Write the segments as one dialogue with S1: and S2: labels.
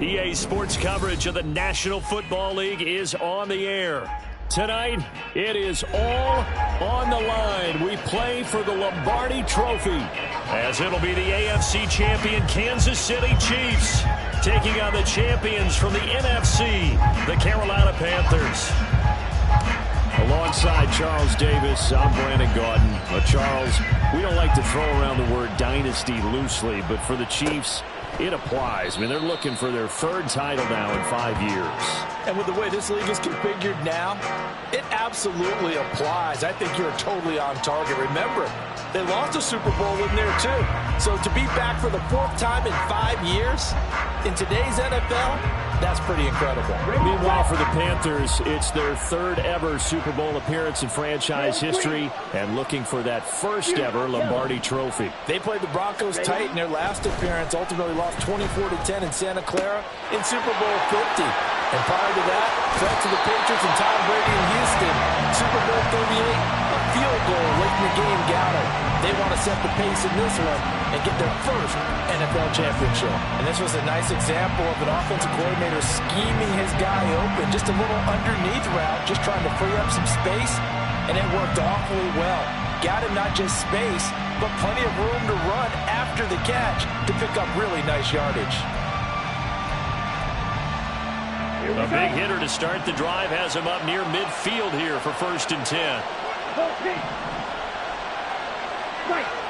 S1: EA Sports coverage of the National Football League is on the air. Tonight, it is all on the line. We play for the Lombardi Trophy, as it'll be the AFC champion Kansas City Chiefs taking on the champions from the NFC, the Carolina Panthers. Alongside Charles Davis, I'm Brandon Gaudin. Charles, we don't like to throw around the word dynasty loosely, but for the Chiefs, it applies. I mean, they're looking for their third title now in 5 years.
S2: And with the way this league is configured now, it absolutely applies. I think you're totally on target. Remember, they lost a Super Bowl in there too. So to be back for the fourth time in 5 years in today's NFL, that's pretty incredible.
S1: Meanwhile, for the Panthers, it's their third ever Super Bowl appearance in franchise history and looking for that first ever Lombardi Trophy.
S2: They played the Broncos tight in their last appearance, ultimately lost 24-10 in Santa Clara in Super Bowl 50. And prior to that, fell to the Patriots and Tom Brady in Houston. Super Bowl 38, a field goal late in the game got it. They want to set the pace in this one and get their first NFL championship. And this was a nice example of an offensive coordinator scheming his guy open. Just a little underneath route, just trying to free up some space, and it worked awfully well. Got him not just space, but plenty of room to run after the catch to pick up really nice yardage.
S1: A big hitter to start the drive has him up near midfield here for 1st and 10.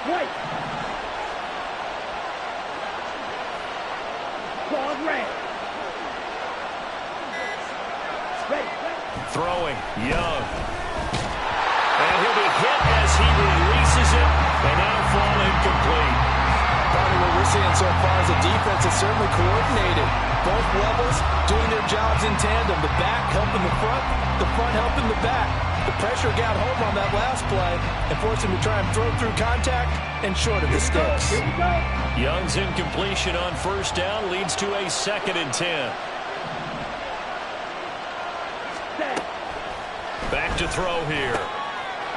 S3: Right. Claude red. Ready.
S1: Throwing, Young. And he'll be hit as he releases it, and that'll fall incomplete.
S2: Part of what we're seeing so far is the defense is certainly coordinated. Both levels doing their jobs in tandem. The back helping the front helping the back. The pressure got home on that last play and forced him to try and throw through contact and short of the sticks.
S1: Young's incompletion on 1st down leads to a 2nd and 10. Back to throw here.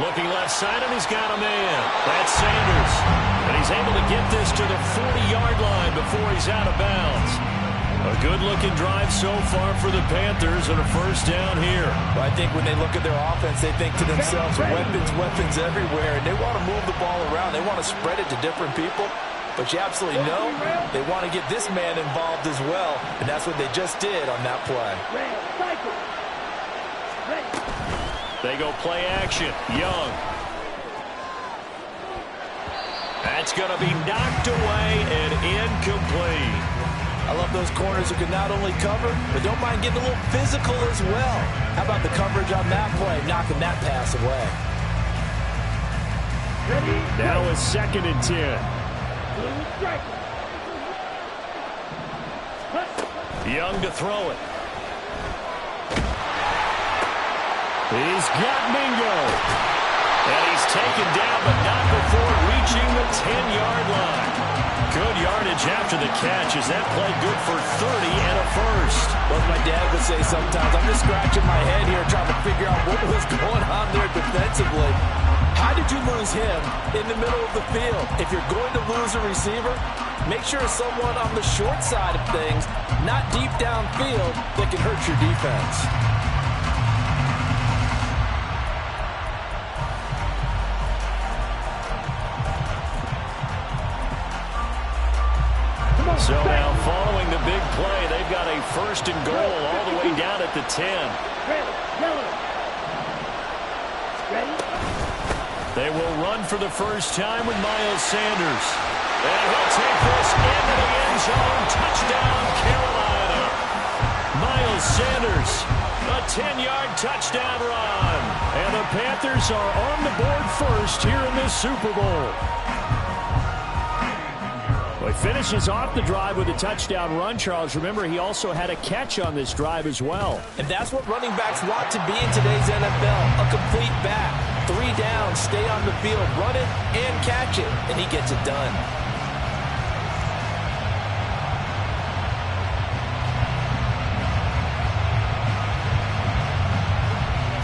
S1: Looking left side, and he's got a man. That's Sanders. And he's able to get this to the 40-yard line before he's out of bounds. A good-looking drive so far for the Panthers and a 1st down here.
S2: Well, I think when they look at their offense, they think to themselves, weapons everywhere, and they want to move the ball around. They want to spread it to different people. But you absolutely know they want to get this man involved as well, and that's what they just did on that play.
S1: They go play action. Young. That's going to be knocked away and incomplete.
S2: I love those corners who can not only cover, but don't mind getting a little physical as well. How about the coverage on that play, knocking that pass away?
S1: Now a 2nd and 10. Young to throw it. He's got Mingo. And he's taken down, but not before reaching the 10-yard line. Good yardage after the catch. Is that play good for 30 and a 1st?
S2: Well, as my dad would say sometimes, I'm just scratching my head here trying to figure out what was going on there defensively. How did you lose him in the middle of the field? If you're going to lose a receiver, make sure it's someone on the short side of things, not deep downfield, that can hurt your defense.
S1: So now following the big play, they've got a 1st and goal all the way down at the 10. They will run for the first time with Miles Sanders. And he'll take this into the end zone. Touchdown, Carolina. Miles Sanders, a 10-yard touchdown run. And the Panthers are on the board first here in this Super Bowl. Well, he finishes off the drive with a touchdown run, Charles. Remember, he also had a catch on this drive as well.
S2: And that's what running backs want to be in today's NFL, a complete back. 3 downs, stay on the field, run it, and catch it, and he gets it done.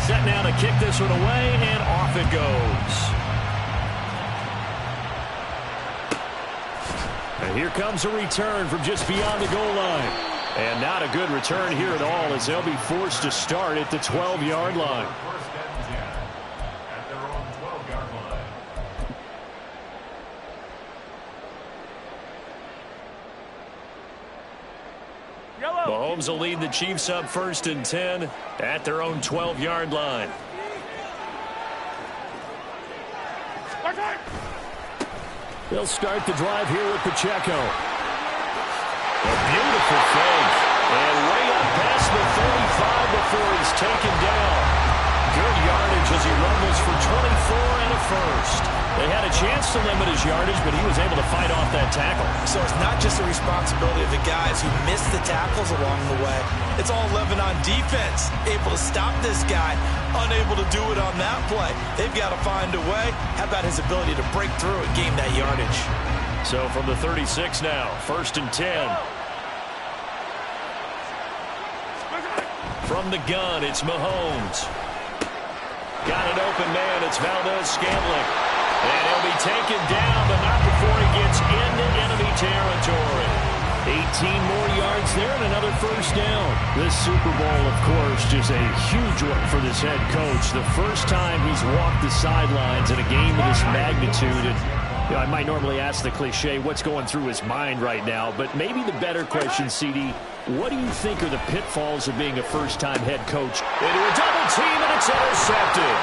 S1: Set now to kick this one away, and off it goes. And here comes a return from just beyond the goal line. And not a good return here at all, as they'll be forced to start at the 12-yard line. Mahomes will lead the Chiefs up 1st and 10 at their own 12-yard line. They'll start the drive here with Pacheco. A beautiful fake. And way up past the 35 before he's taken down. Good yardage as he rumbles for 24 and a first. They had a chance to limit his yardage, but he was able to fight off that tackle.
S2: So it's not just the responsibility of the guys who missed the tackles along the way. It's all 11 on defense. Able to stop this guy, unable to do it on that play. They've got to find a way. How about his ability to break through and gain that yardage?
S1: So from the 36 now, 1st and 10. From the gun, it's Mahomes. Got an open man. It's Valdez-Scantling. And he'll be taken down, but not before he gets into enemy territory. 18 more yards there and another first down. This Super Bowl, of course, just a huge one for this head coach. The first time he's walked the sidelines in a game of this magnitude. And you know, I might normally ask the cliche, what's going through his mind right now? But maybe the better question, CD, what do you think are the pitfalls of being a first-time head coach? Into a double team, and it's intercepted.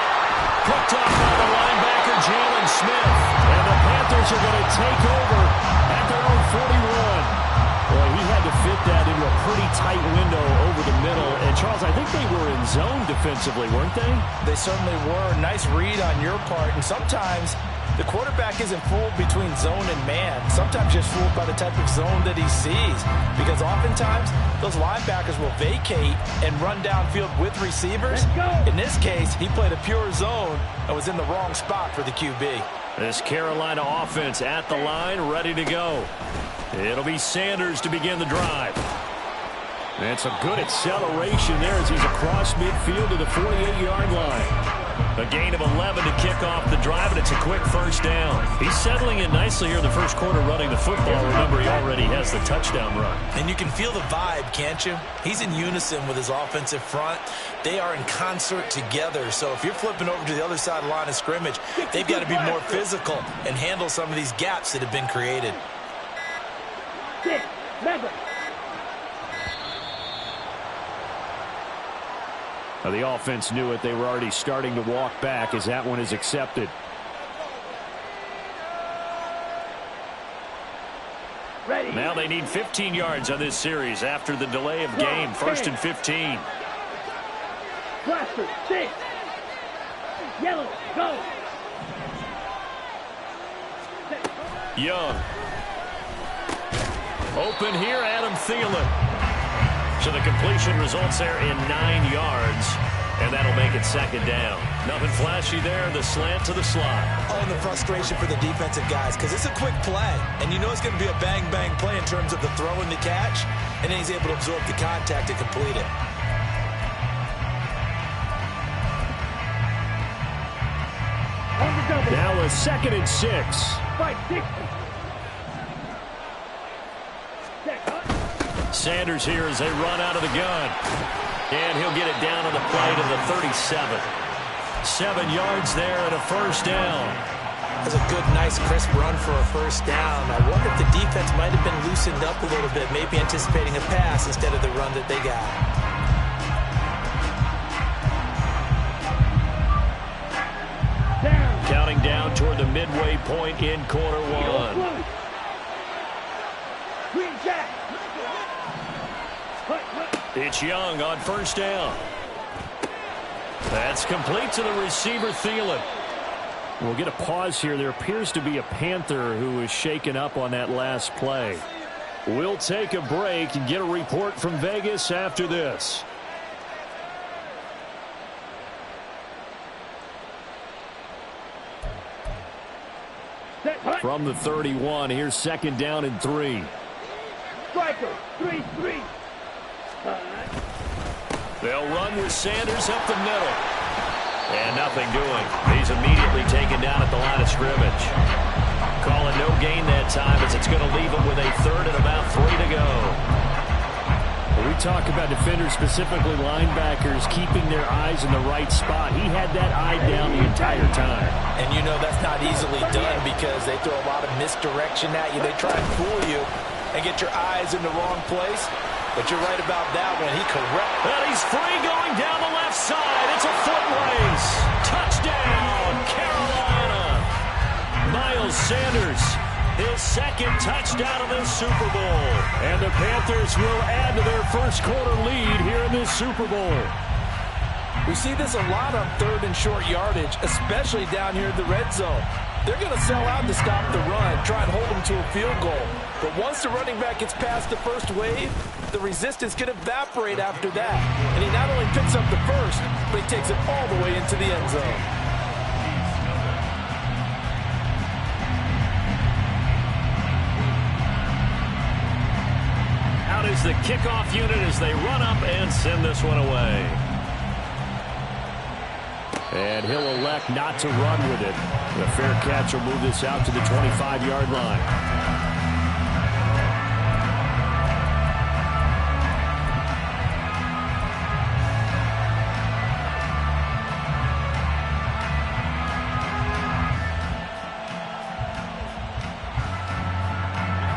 S1: Picked off by the linebacker, Jalen Smith. And the Panthers are going to take over at their own 41. Boy, he had to fit that into a pretty tight window over the middle. And, Charles, I think they were in zone defensively, weren't they?
S2: They certainly were. Nice read on your part. And sometimes the quarterback isn't fooled between zone and man. Sometimes just fooled by the type of zone that he sees. Because oftentimes, those linebackers will vacate and run downfield with receivers. In this case, he played a pure zone and was in the wrong spot for the QB.
S1: This Carolina offense at the line, ready to go. It'll be Sanders to begin the drive. That's a good acceleration there as he's across midfield to the 48-yard line. A gain of 11 to kick off the drive, and it's a quick first down. He's settling in nicely here in the first quarter running the football. Remember, he already has the touchdown run.
S2: And you can feel the vibe, can't you? He's in unison with his offensive front. They are in concert together. So if you're flipping over to the other side of the line of scrimmage, they've got to be more physical and handle some of these gaps that have been created.
S1: Now the offense knew it. They were already starting to walk back as that one is accepted.
S3: Ready.
S1: Now they need 15 yards on this series after the delay of game. 1st and 15.
S3: Blaster, 6. Yellow, go.
S1: Young. Open here, Adam Thielen. So the completion results there in 9 yards, and that'll make it 2nd down. Nothing flashy there, the slant to the slot.
S2: Oh, and the frustration for the defensive guys, because it's a quick play, and you know it's going to be a bang-bang play in terms of the throw and the catch, and then he's able to absorb the contact to complete it.
S1: Now a 2nd and 6.
S3: 5-6.
S1: Sanders here as they run out of the gun. And he'll get it down on the play to the 37. 7 yards there and a first down.
S2: That's a good, nice, crisp run for a first down. I wonder if the defense might have been loosened up a little bit, maybe anticipating a pass instead of the run that they got.
S1: Counting down toward the midway point in quarter one.
S3: Green Jack.
S1: It's Young on first down. That's complete to the receiver, Thielen. We'll get a pause here. There appears to be a Panther who was shaken up on that last play. We'll take a break and get a report from Vegas after this. From the 31, here's 2nd down and 3.
S3: Striker, 3-3.
S1: They'll run with Sanders up the middle. And nothing doing. He's immediately taken down at the line of scrimmage. Calling no gain that time as it's going to leave him with a 3rd and about 3 to go. talk about defenders, specifically linebackers, keeping their eyes in the right spot. He had that eye down the entire time.
S2: And you know that's not easily done because they throw a lot of misdirection at you. They try and fool you and get your eyes in the wrong place. But you're right about that one. He correct.
S1: And he's free going down the left side. It's a foot race. Touchdown, Carolina. Miles Sanders, his second touchdown of this Super Bowl. And the Panthers will add to their first quarter lead here in this Super Bowl.
S2: We see this a lot on third and short yardage, especially down here in the red zone. They're going to sell out to stop the run, try and hold them to a field goal. But once the running back gets past the first wave, the resistance can evaporate after that. And he not only picks up the first, but he takes it all the way into the end zone.
S1: Out is the kickoff unit as they run up and send this one away. And he'll elect not to run with it. The fair catch will move this out to the 25-yard line.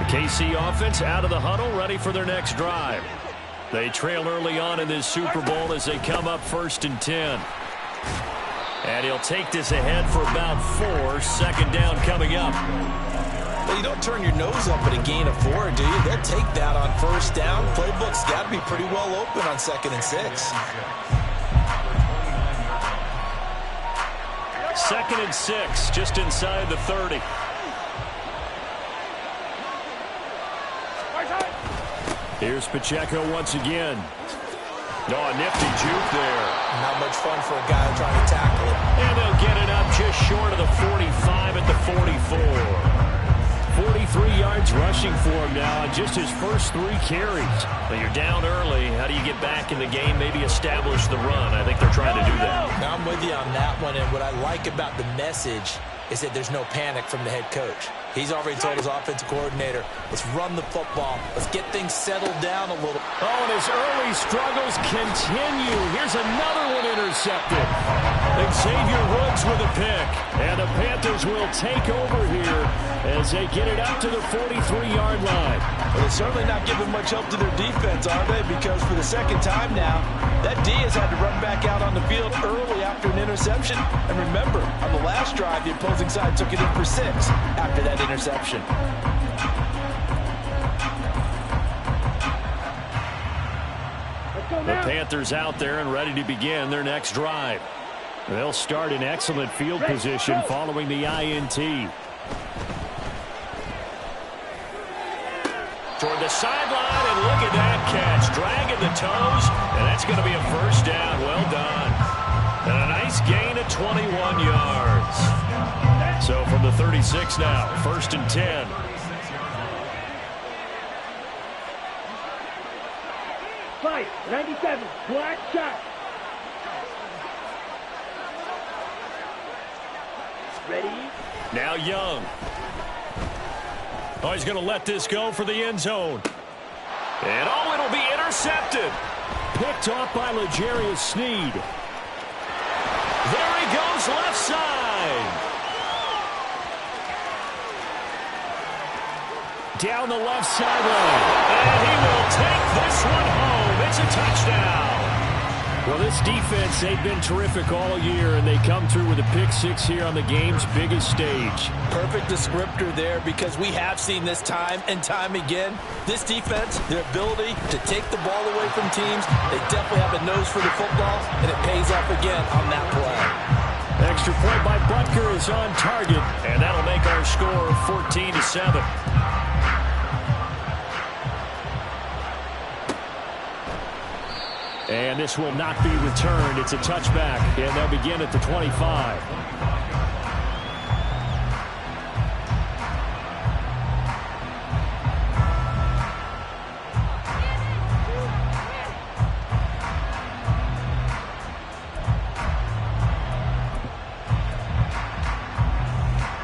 S1: KC offense out of the huddle, ready for their next drive. They trail early on in this Super Bowl as they come up 1st and 10. And he'll take this ahead for about 4. Second down coming up.
S2: Well, you don't turn your nose up at a gain of 4, do you? They'll take that on first down. Playbook's got to be pretty well open on 2nd and 6.
S1: 2nd and 6, just inside the 30. Here's Pacheco once again. No, a nifty juke there.
S2: Not much fun for a guy trying to tackle it.
S1: And they'll get it up just short of the 45 at the 44. 43 yards rushing for him now on just his first 3 carries. But you're down early. How do you get back in the game, maybe establish the run? I think they're trying to do that.
S2: Now, I'm with you on that one, and what I like about the message is that there's no panic from the head coach. He's already told his offensive coordinator, let's run the football. Let's get things settled down a little.
S1: Oh, and his early struggles continue. Here's another one intercepted. Xavier Woods with a pick. And the Panthers will take over here as they get it out to the 43-yard line.
S2: Well, they're certainly not giving much help to their defense, are they? Because for the second time now, that D has had to run back out on the field early after an interception. And remember, on the last drive, the opposing side took it in for 6 after that interception.
S1: The Panthers out there and ready to begin their next drive. They'll start in excellent field position following the INT. Toward the sideline, and look at that catch. Dragging the toes, and that's going to be a first down. Well done. And a nice gain of 21 yards. So from the 36 now, 1st and 10.
S3: Fight, 97, black shot. Ready?
S1: Now Young. Oh, he's going to let this go for the end zone. And oh, it'll be intercepted. Picked off by L'Jarius Sneed. There he goes left side. Down the left sideline. And he will take this one home. It's a touchdown. Well, this defense, they've been terrific all year, and they come through with a pick-6 here on the game's biggest stage.
S2: Perfect descriptor there, because we have seen this time and time again. This defense, their ability to take the ball away from teams, they definitely have a nose for the football, and it pays off again on that play.
S1: Extra point by Butker is on target, and that'll make our score 14-7. And this will not be returned. It's a touchback, and they'll begin at the 25.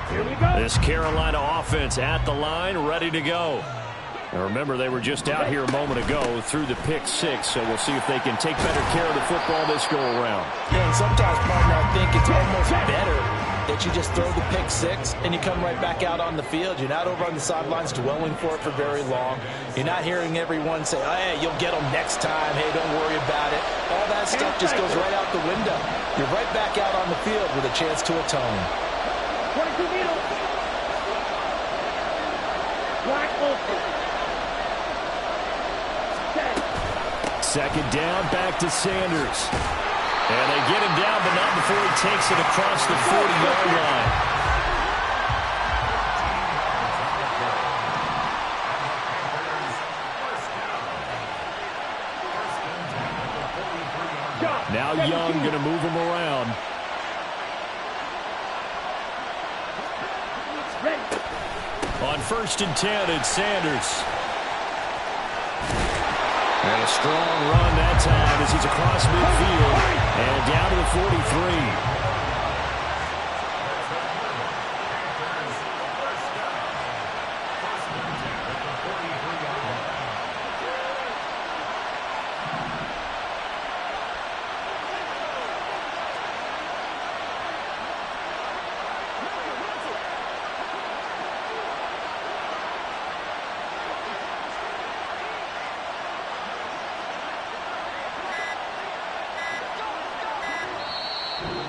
S3: Here we go.
S1: This Carolina offense at the line, ready to go. Now remember, they were just out here a moment ago through the pick six, so we'll see if they can take better care of the football this go-around.
S2: Yeah, and sometimes, partner, I think it's almost better that you just throw the pick six and you come right back out on the field. You're not over on the sidelines dwelling for it for very long. You're not hearing everyone say, oh, hey, you'll get them next time. Hey, don't worry about it. All that stuff just goes right out the window. You're right back out on the field with a chance to atone.
S3: 22 meters. Black open.
S1: Second down, back to Sanders. And they get him down, but not before he takes it across the 40-yard line. Now Young going to move him around. On 1st and 10, it's Sanders. And a strong run that time as he's across midfield and down to the 43.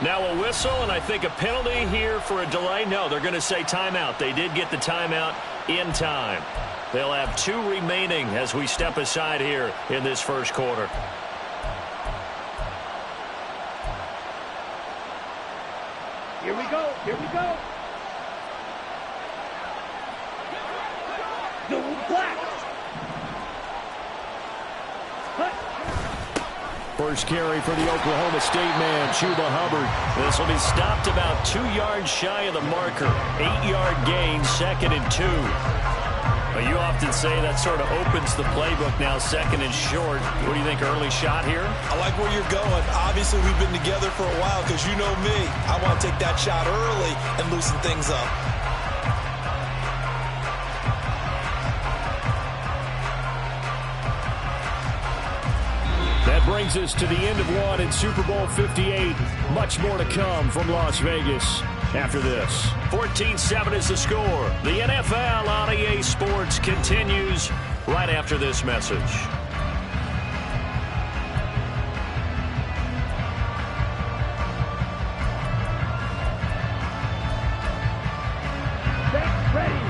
S1: Now a whistle, and I think a penalty here for a delay. No, they're going to say timeout. They did get the timeout in time. They'll have 2 remaining as we step aside here in this first quarter.
S3: Here we go. Here we go. Double black.
S1: First carry for the Oklahoma State man, Chuba Hubbard. This will be stopped about 2 yards shy of the marker. 8-yard gain, 2nd and 2. But you often say that sort of opens the playbook now, 2nd and short. What do you think, early shot here?
S4: I like where you're going. Obviously, we've been together for a while because you know me. I want to take that shot early and loosen things up.
S1: That brings us to the end of one in Super Bowl 58. Much more to come from Las Vegas after this. 14-7 is the score. The NFL on EA Sports continues right after this message.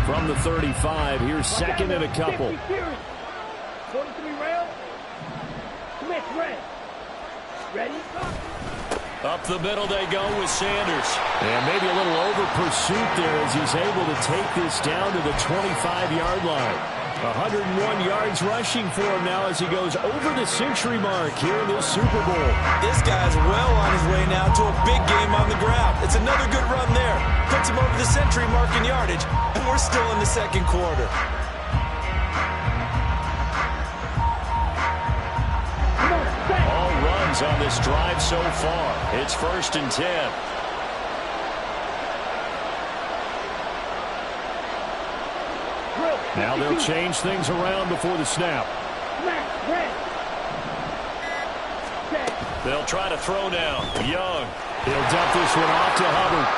S1: From the 35, here's 2nd and a couple.
S3: 43 round. Smith red. Ready?
S1: Up the middle they go with Sanders. And maybe a little over pursuit there as he's able to take this down to the 25-yard line. 101 yards rushing for him now as he goes over the century mark here in this Super Bowl.
S4: This guy's well on his way now to a big game on the ground. It's another good run there. Puts him over the century mark in yardage, and we're still in the second quarter.
S1: All runs on this drive so far. It's 1st and 10. Now they'll change things around before the snap. They'll try to throw now. Young. He'll dump this one off to Hubbard.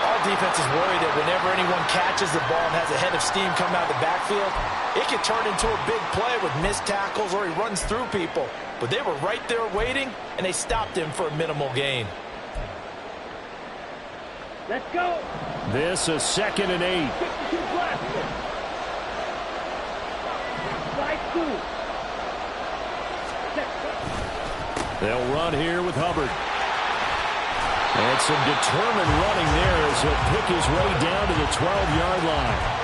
S2: Our defense is worried that whenever anyone catches the ball and has a head of steam come out of the backfield, it can turn into a big play with missed tackles or he runs through people. But they were right there waiting, and they stopped him for a minimal gain.
S3: Let's go.
S1: This is 2nd and 8.
S3: 62 black. 5-2.
S1: They'll run here with Hubbard. And some determined running there as he'll pick his way down to the 12-yard line.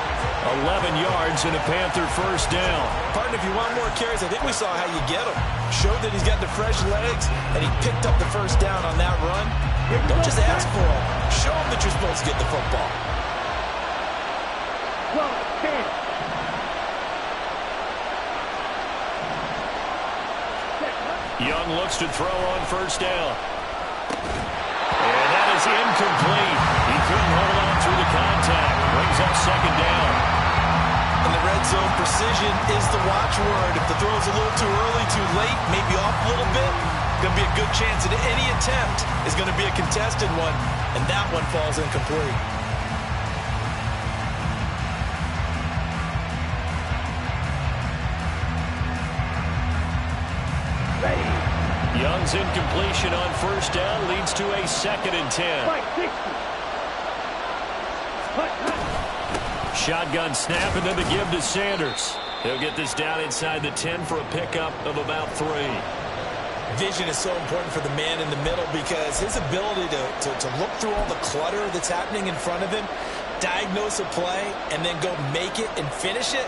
S1: 11 yards and a Panther first down.
S4: Partner, if you want more carries, I think we saw how you get him. Showed that he's got the fresh legs, and he picked up the first down on that run. Don't just ask for him. Show him that you're supposed to get the football.
S3: 12-10.
S1: Young looks to throw on first down. And that is incomplete. He couldn't hold on through the contact. Brings up 2nd down.
S4: In the red zone, precision Vision is the watchword. If the throw's a little too early, too late, maybe off a little bit, going to be a good chance that any attempt is going to be a contested one, and that one falls incomplete.
S1: Young's incompletion on first down leads to a 2nd and 10. Shotgun snap and then the give to Sanders. He'll get this down inside the 10 for a pickup of about 3.
S4: Vision is so important for the man in the middle because his ability to look through all the clutter that's happening in front of him, diagnose a play, and then go make it and finish it,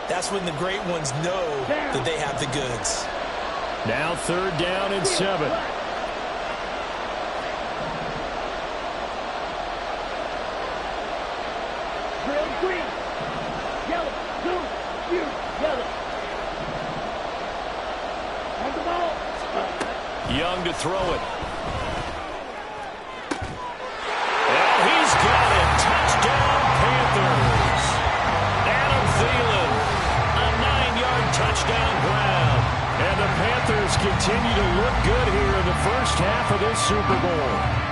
S4: that's when the great ones know that they have the goods.
S1: Now 3rd down and 7.
S3: Green, yellow, blue, blue, yellow. On the ball.
S1: Young to throw it. And he's got it. Touchdown, Panthers. Adam Thielen, a 9-yard touchdown ground. And the Panthers continue to look good here in the first half of this Super Bowl.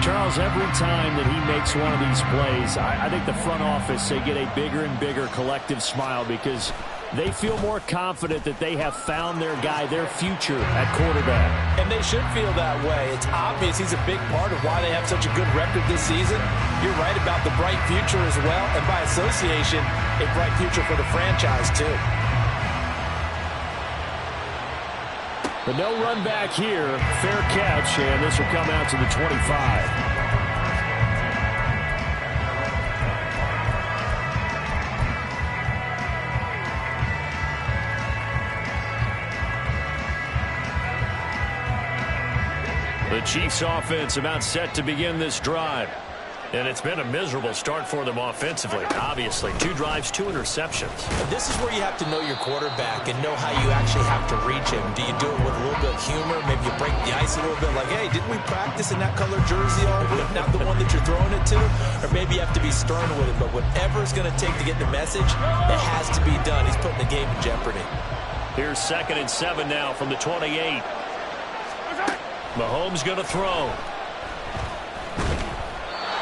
S1: Charles, every time that he makes one of these plays, I think the front office, they get a bigger and bigger collective smile because they feel more confident that they have found their guy, their future at quarterback.
S2: And they should feel that way. It's obvious he's a big part of why they have such a good record this season. You're right about the bright future as well, and by association, a bright future for the franchise too.
S1: But no run back here. Fair catch, and this will come out to the 25. The Chiefs offense about set to begin this drive. And it's been a miserable start for them offensively. Obviously, 2 drives, 2 interceptions.
S4: This is where you have to know your quarterback and know how you actually have to reach him. Do you do it with a little bit of humor? Maybe you break the ice a little bit like, hey, didn't we practice in that color jersey all week? Not the one that you're throwing it to? Or maybe you have to be stern with it. But whatever it's going to take to get the message, it has to be done. He's putting the game in jeopardy.
S1: Here's 2nd and 7 now from the 28. Mahomes going to throw.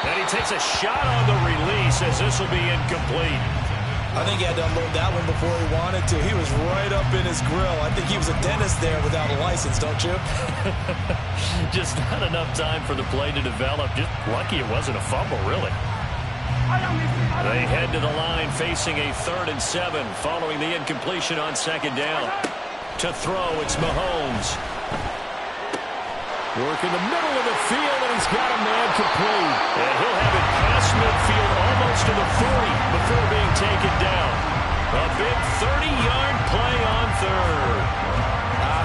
S1: And he takes a shot on the release as this will be incomplete.
S4: I think he had to unload that one before he wanted to. He was right up in his grill. I think he was a dentist there without a license, don't you?
S1: Just not enough time for the play to develop. Just lucky it wasn't a fumble, really. They head to the line facing a 3rd and 7 following the incompletion on 2nd down. To throw, it's Mahomes. Work in the middle of the field, and he's got a man complete. And he'll have it past midfield almost to the 40 before being taken down. A big 30-yard play on 3rd.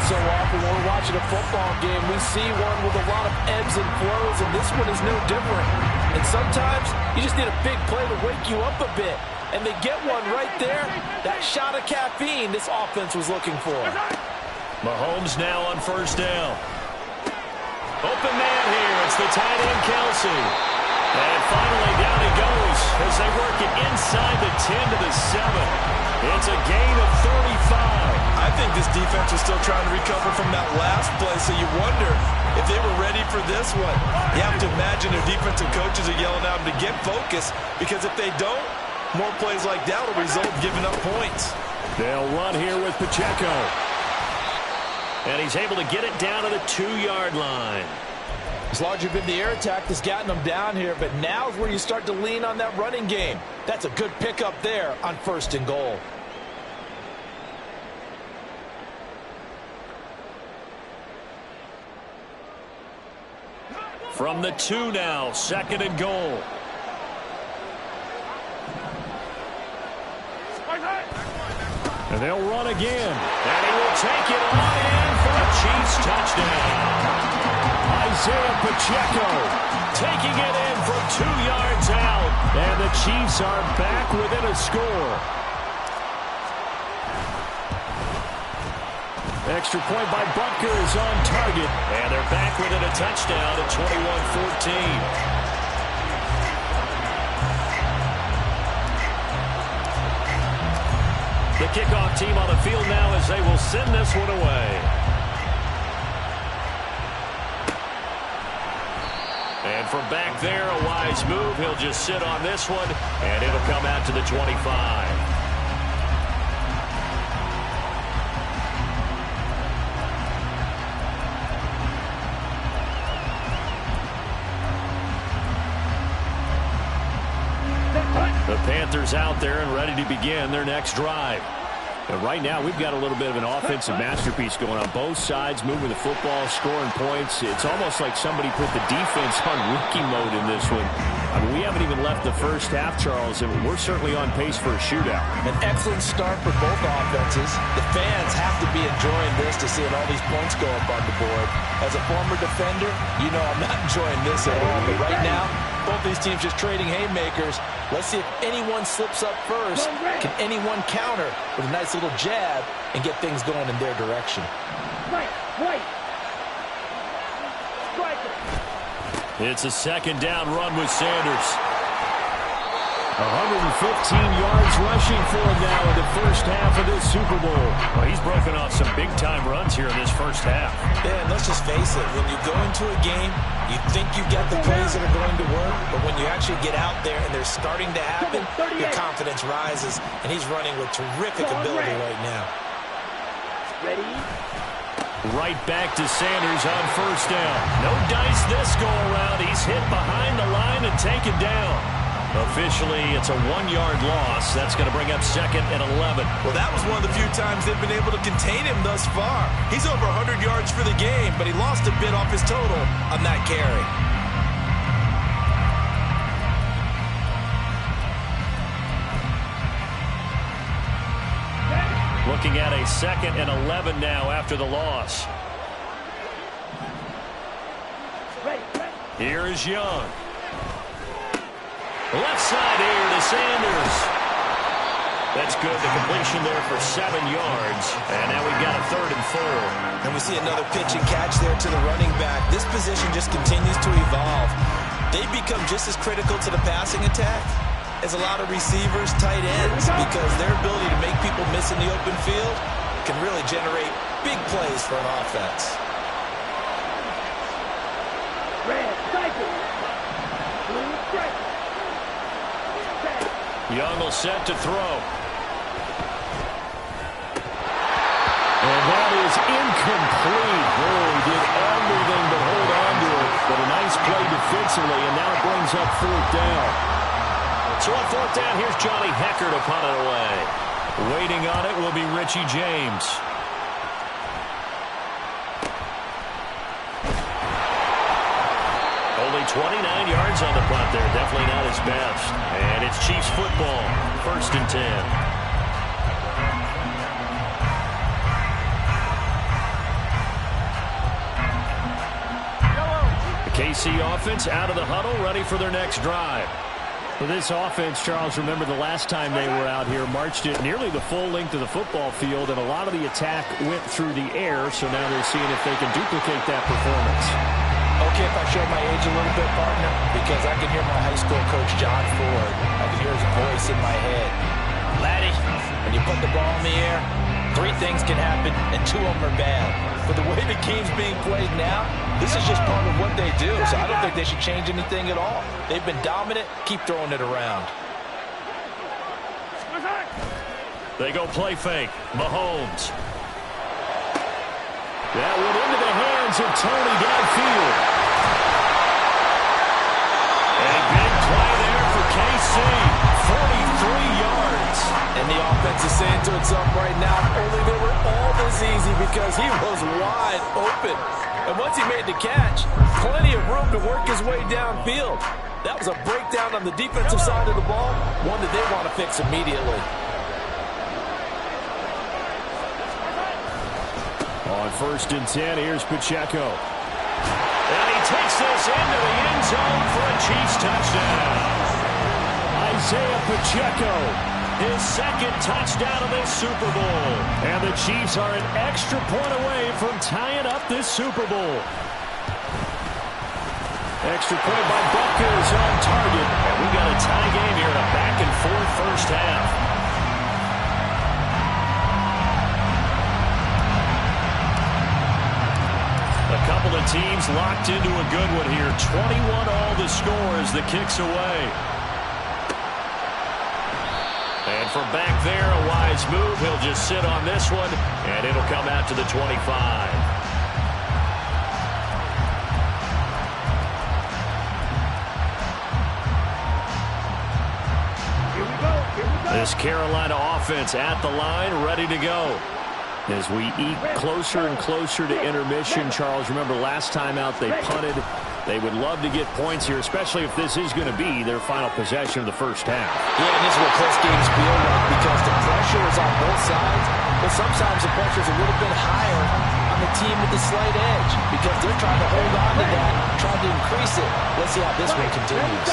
S2: So often when we're watching a football game, we see one with a lot of ebbs and flows, and this one is no different. And sometimes you just need a big play to wake you up a bit. And they get one right there. That shot of caffeine this offense was looking for.
S1: Mahomes now on 1st down. Open man here. It's the tight end, Kelsey. And finally down he goes as they work it inside the 10 to the 7. It's a gain of 35.
S4: I think this defense was still trying to recover from that last play, so you wonder if they were ready for this one. You have to imagine their defensive coaches are yelling at them to get focused, because if they don't, more plays like that will result in giving up points.
S1: They'll run here with Pacheco. And he's able to get it down to the 2-yard line.
S2: As larger been the air attack that's gotten them down here, but now is where you start to lean on that running game. That's a good pickup there on 1st and goal.
S1: From the 2 now, 2nd and goal. And they'll run again. And he will take it on in for a Chiefs touchdown. Isaiah Pacheco taking it in from 2 yards out. And the Chiefs are back within a score. Extra point by Butker is on target. And they're back within a touchdown at 21-14. The kickoff team on the field now as they will send this one away. And from back there, a wise move. He'll just sit on this one, and it'll come out to the 25. The Panthers out there and ready to begin their next drive. And right now, we've got a little bit of an offensive masterpiece going on both sides, moving the football, scoring points. It's almost like somebody put the defense on rookie mode in this one. I mean, we haven't even left the first half, Charles, and we're certainly on pace for a shootout.
S2: An excellent start for both offenses. The fans have to be enjoying this to seeing all these points go up on the board. As a former defender, you know I'm not enjoying this at all. But right now, both these teams just trading haymakers. Let's see if anyone slips up first. Can anyone counter with a nice little jab and get things going in their direction?
S3: Right. Striker.
S1: It's a second down run with Sanders. 115 yards rushing for him now in the first half of this Super Bowl. Well, he's broken off some big-time runs here in this first half.
S4: Yeah, and let's just face it. When you go into a game, you think you've got the plays that are going to work, but when you actually get out there and they're starting to happen, your confidence rises, and he's running with terrific ability right now.
S3: Ready?
S1: Right back to Sanders on first down. No dice this go-around. He's hit behind the line and taken down. Officially, it's a 1-yard loss. That's going to bring up second and 11.
S4: Well, that was one of the few times they've been able to contain him thus far. He's over 100 yards for the game, but he lost a bit off his total on that carry.
S1: Looking at a second and 11 now after the loss. Here is Young. Left side here to Sanders. That's good. The completion there for 7 yards. And now we've got a 3rd and 4.
S4: And we see another pitch and catch there to the running back. This position just continues to evolve. They become just as critical to the passing attack as a lot of receivers, tight ends, because their ability to make people miss in the open field can really generate big plays for an offense.
S3: Red, cycle. Blue, strike.
S1: Young will set to throw. And that is incomplete. Oh, he did everything but hold on to it. But a nice play defensively, and now it brings up 4th down. So on 4th down, here's Johnny Hecker to punt it away. Waiting on it will be Richie James. Only 29 yards on the punt there. Definitely not his best. And it's Chiefs football. 1st and 10. The KC offense out of the huddle, ready for their next drive. For this offense, Charles, remember the last time they were out here, marched it nearly the full length of the football field, and a lot of the attack went through the air, so now they're seeing if they can duplicate that performance.
S2: Okay, if I show my age a little bit, partner, because I can hear my high school coach, John Ford. I can hear his voice in my head. Laddie, when you put the ball in the air, 3 things can happen, and 2 of them are bad. But the way the game's being played now, this is just part of what they do, so I don't think they should change anything at all. They've been dominant. Keep throwing it around.
S1: They go play fake. Mahomes. That went into the hands of Tony downfield. A big play there for KC. 43 yards.
S2: And the offense is saying to itself right now, only they were all this easy because he was wide open. And once he made the catch, plenty of room to work his way downfield. That was a breakdown on the defensive side of the ball, one that they want to fix immediately.
S1: On 1st and 10, here's Pacheco. And he takes this into the end zone for a Chiefs touchdown. Isaiah Pacheco, his 2nd touchdown of this Super Bowl. And the Chiefs are an extra point away from tying up this Super Bowl. Extra point by Buckers on target. And we got a tie game here in a back-and-forth first half. teams locked into a good one here. 21 all the score as the kick's away. And from back there, a wise move. He'll just sit on this one, and it'll come out to the 25. This Carolina offense at the line, ready to go. As we eat closer and closer to intermission, Charles, remember last time out they punted. They would love to get points here, especially if this is going to be their final possession of the first half.
S2: Yeah, and this is where close games feel like, because the pressure is on both sides, but sometimes the pressure is a little bit higher on the team with the slight edge because they're trying to hold on to that, trying to increase it. Let's see how this one continues.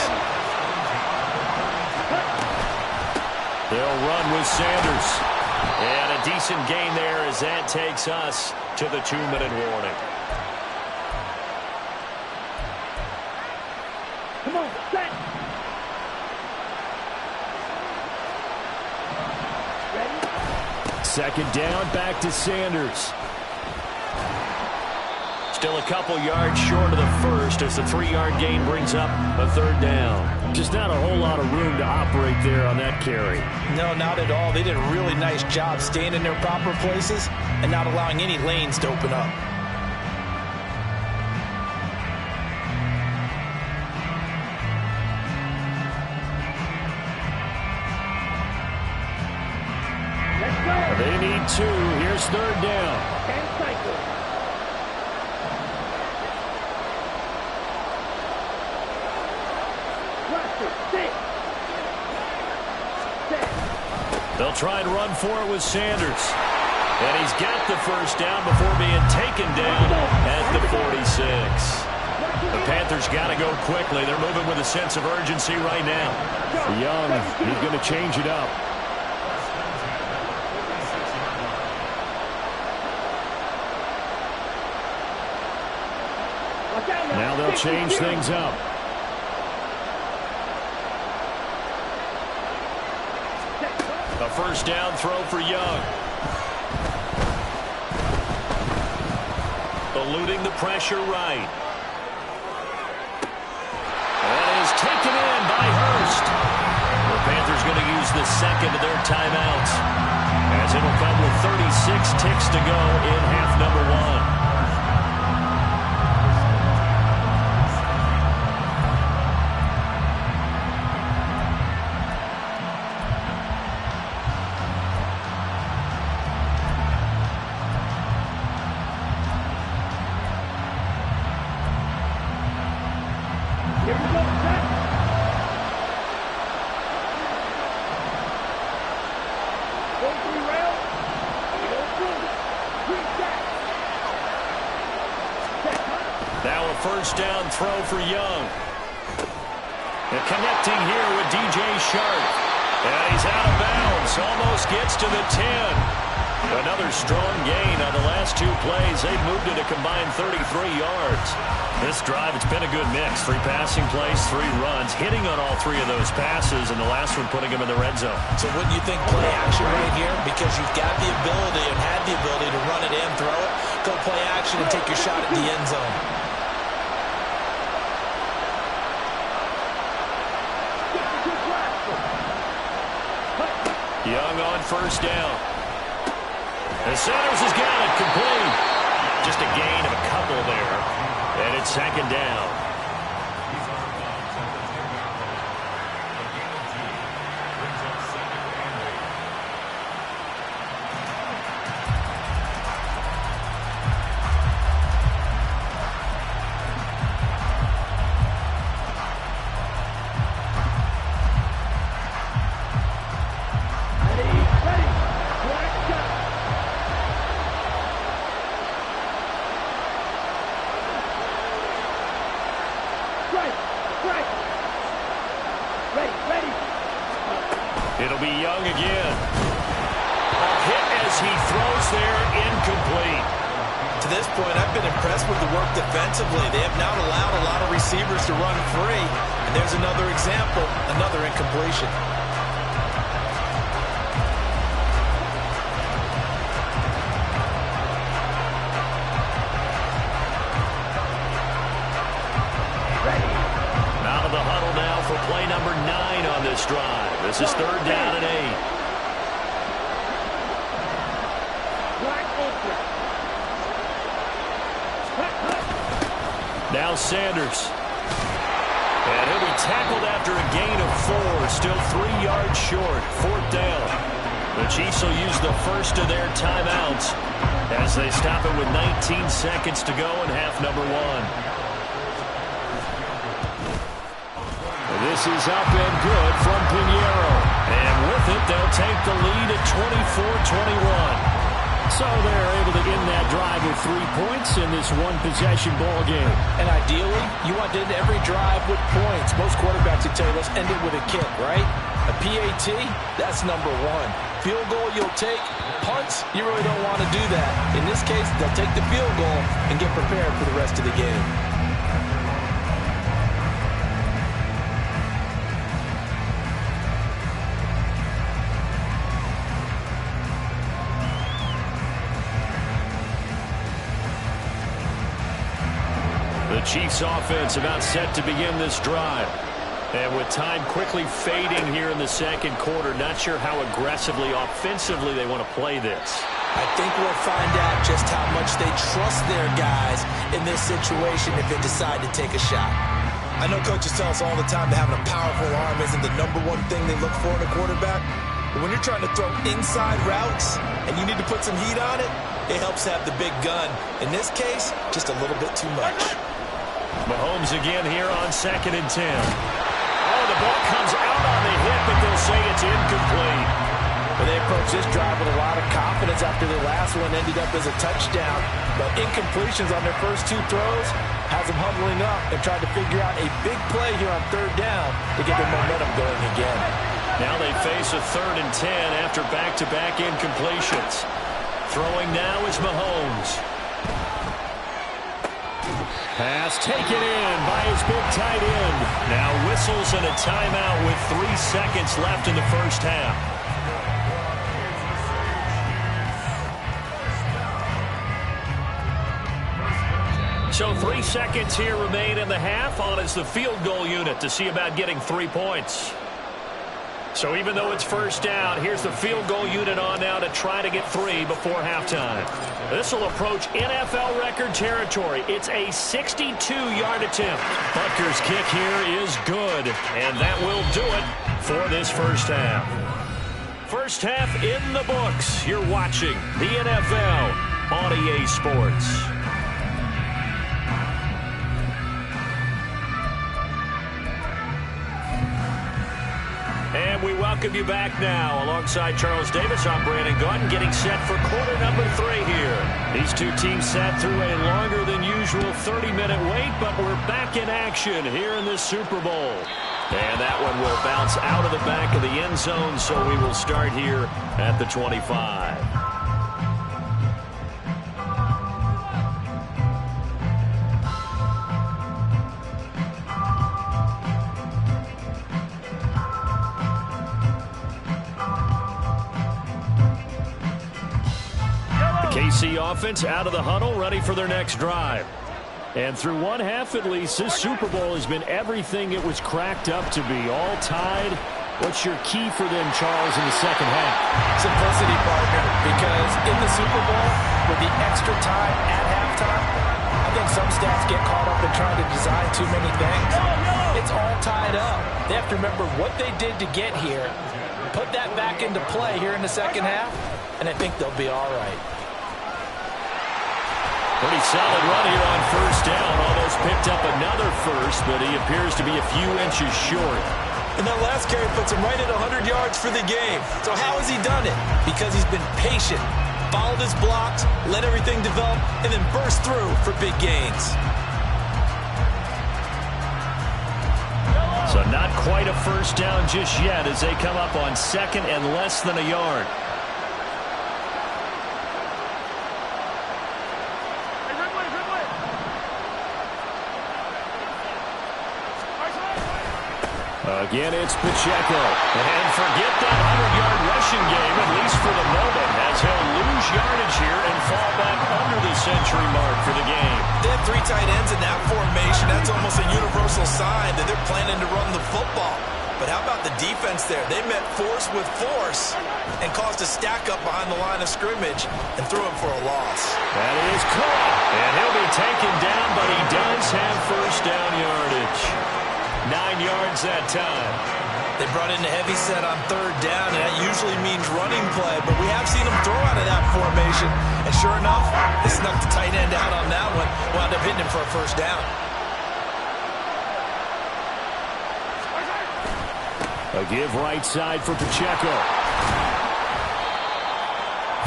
S1: They'll run with Sanders. And a decent gain there as that takes us to the 2-minute warning.
S3: Come on, set. Ready?
S1: Second down, back to Sanders. Still a couple yards short of the first as the 3-yard gain brings up a third down. Just not a whole lot of room to operate there on that carry.
S2: No, not at all. They did a really nice job staying in their proper places and not allowing any lanes to open up.
S3: Let's go.
S1: They need 2. Here's third down.
S3: And cycle.
S1: They'll try and run for it with Sanders. And he's got the first down before being taken down at the 46. The Panthers got to go quickly. They're moving with a sense of urgency right now. Young, he's going to change it up. Now they'll change things up. A first down throw for Young. Eluding the pressure right. That is taken in by Hurst. The Panthers going to use the second of their timeouts, as it'll come with 36 ticks to go in half number 1. Now a first down throw for Young. And connecting here with DJ Sharp. And he's out of bounds. Almost gets to the 10. Another strong gain on the last 2 plays. They've moved it a combined 33 yards. This drive, it's been a good mix. 3 passing plays, 3 runs. Hitting on all 3 of those passes, and the last one putting him in the red zone.
S2: So wouldn't you think play action right here? Because you've got the ability and had the ability to run it in, throw it, go play action, and take your shot at the end zone.
S1: Young on first down. And Sanders has got it complete. Just a gain of a couple there. And it's second down. It'll be Young again. A hit as he throws there, incomplete.
S2: To this point, I've been impressed with the work defensively. They have not allowed a lot of receivers to run free. And there's another example, another incompletion.
S1: this drive. This is 3rd down and 8. Now Sanders. And he'll be tackled after a gain of 4. Still 3 yards short. 4th down. The Chiefs will use the first of their timeouts as they stop it with 19 seconds to go in half number 1. This is up and good from Pinheiro. And with it, they'll take the lead at 24-21. So they're able to end that drive with 3 points in this one-possession ball game.
S2: And ideally, you want to end every drive with points. Most quarterbacks would tell you, let's end it with a kick, right? A PAT, that's number 1. Field goal you'll take. Punts, you really don't want to do that. In this case, they'll take the field goal and get prepared for the rest of the game.
S1: The Chiefs offense about set to begin this drive. And with time quickly fading here in the second quarter, not sure how aggressively, offensively they want to play this.
S4: I think we'll find out just how much they trust their guys in this situation if they decide to take a shot. I know coaches tell us all the time that having a powerful arm isn't the #1 thing they look for in a quarterback. But when you're trying to throw inside routes and you need to put some heat on it, it helps to have the big gun. In this case, just a little bit too much.
S1: Mahomes again here on 2nd and 10. Oh, the ball comes out on the hit, but they'll say it's incomplete.
S2: But they approached this drive with a lot of confidence after the last one ended up as a touchdown. But incompletions on their first 2 throws has them huddling up and trying to figure out a big play here on 3rd down to get their momentum going again.
S1: Now they face a 3rd and 10 after back-to-back incompletions. Throwing now is Mahomes. Pass taken in by his big tight end. Now whistles and a timeout with 3 seconds left in the first half. So 3 seconds here remain in the half. On is the field goal unit to see about getting 3 points. So even though it's first down, here's the field goal unit on now to try to get 3 before halftime. This will approach NFL record territory. It's a 62-yard attempt. Butker's kick here is good, and that will do it for this first half. First half in the books. You're watching the NFL on EA Sports. And we welcome you back now. Alongside Charles Davis, I'm Brandon Gaudin, getting set for quarter number 3 here. These two teams sat through a longer than usual 30-minute wait, but we're back in action here in this Super Bowl. And that one will bounce out of the back of the end zone, so we will start here at the 25. KC offense out of the huddle, ready for their next drive. And through one half at least, this Super Bowl has been everything it was cracked up to be. All tied. What's your key for them, Charles, in the second half?
S2: Simplicity, partner, because in the Super Bowl, with the extra time at halftime, I think some stats get caught up in trying to design too many things. It's all tied up. They have to remember what they did to get here, put that back into play here in the second half, and I think they'll be all right.
S1: Pretty solid run here on first down. Almost picked up another first, but he appears to be a few inches short.
S4: And that last carry puts him right at 100 yards for the game. So how has he done it? Because he's been patient, followed his blocks, let everything develop, and then burst through for big gains.
S1: So not quite a first down just yet as they come up on second and less than a yard. Again, it's Pacheco. And forget that 100-yard rushing game, at least for the moment, as he'll lose yardage here and fall back under the century mark for the game.
S4: They have 3 tight ends in that formation. That's almost a universal sign that they're planning to run the football. But how about the defense there? They met force with force and caused a stack up behind the line of scrimmage and threw him for a loss.
S1: That is caught. And he'll be taken down, but he does have first down yardage. 9 yards that time.
S4: They brought in a heavy set on third down, and that usually means running play, but we have seen them throw out of that formation. And sure enough, they snuck the tight end out on that one, wound up hitting him for a first down.
S1: A give right side for Pacheco.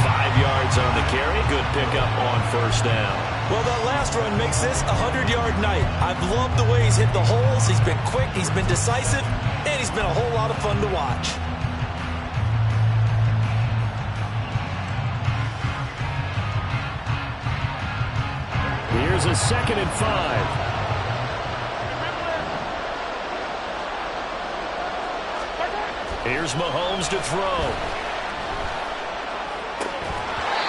S1: 5 yards on the carry. Good pickup on first down.
S4: Well, that last run makes this a 100-yard night. I've loved the way he's hit the holes. He's been quick, he's been decisive, and he's been a whole lot of fun to watch.
S1: Here's a 2nd and 5. Here's Mahomes to throw.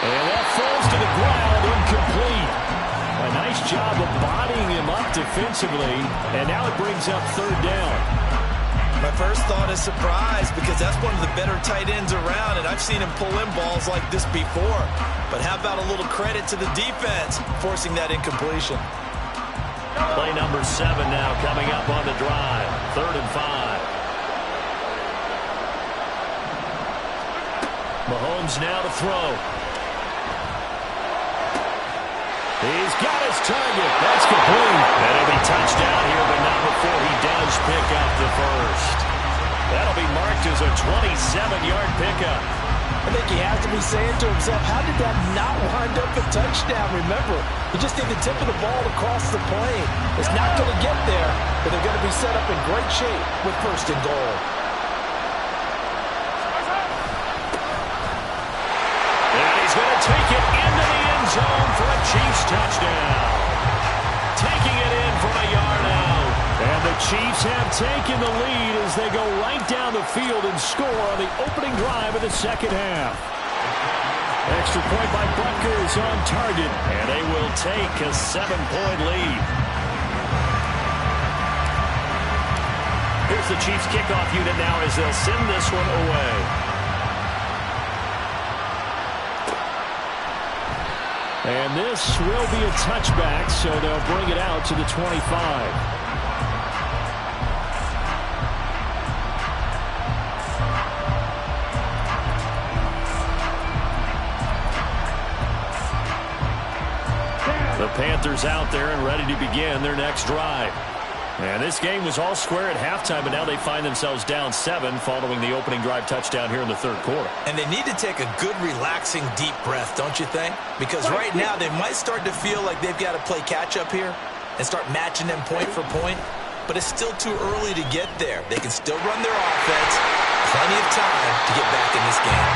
S1: And that falls to the ground, incomplete. A nice job of bodying him up defensively, and now it brings up third down.
S4: My first thought is surprise, because that's one of the better tight ends around, and I've seen him pull in balls like this before. But how about a little credit to the defense forcing that incompletion?
S1: Play number 7 now coming up on the drive. 3rd and 5. Mahomes now to throw. He's got his target. That's complete. That'll be touchdown here, but not before he does pick up the first. That'll be marked as a 27-yard pickup.
S2: I think he has to be saying to himself, how did that not wind up a touchdown? Remember, he just did the tip of the ball across the plane. It's not going to get there, but they're going to be set up in great shape with 1st and goal.
S1: He's going to take it into the end zone for a Chiefs touchdown. Taking it in from a yard out. And the Chiefs have taken the lead as they go right down the field and score on the opening drive of the 2nd half. Extra point by Butker is on target, and they will take a 7-point lead. Here's the Chiefs kickoff unit now as they'll send this one away. And this will be a touchback, so they'll bring it out to the 25. The Panthers out there and ready to begin their next drive. And this game was all square at halftime, but now they find themselves down 7 following the opening drive touchdown here in the 3rd quarter.
S4: And they need to take a good, relaxing, deep breath, don't you think? Because right now they might start to feel like they've got to play catch-up here and start matching them point for point. But it's still too early to get there. They can still run their offense. Plenty of time to get back in this game.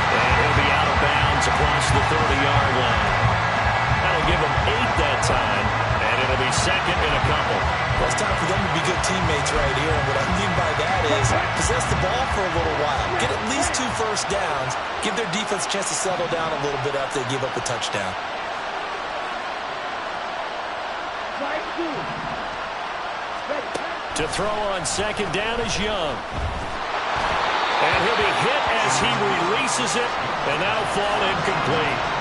S1: And he'll be out of bounds across the 30-yard line. That'll give them 8 that time, and it'll be 2nd and a couple.
S4: Well, it's time for them to be good teammates right here. And what I mean by that is possess the ball for a little while. Get at least 2 first downs. Give their defense a chance to settle down a little bit after they give up a touchdown.
S1: To throw on 2nd down is Young. And he'll be hit as he releases it, and that'll fall incomplete.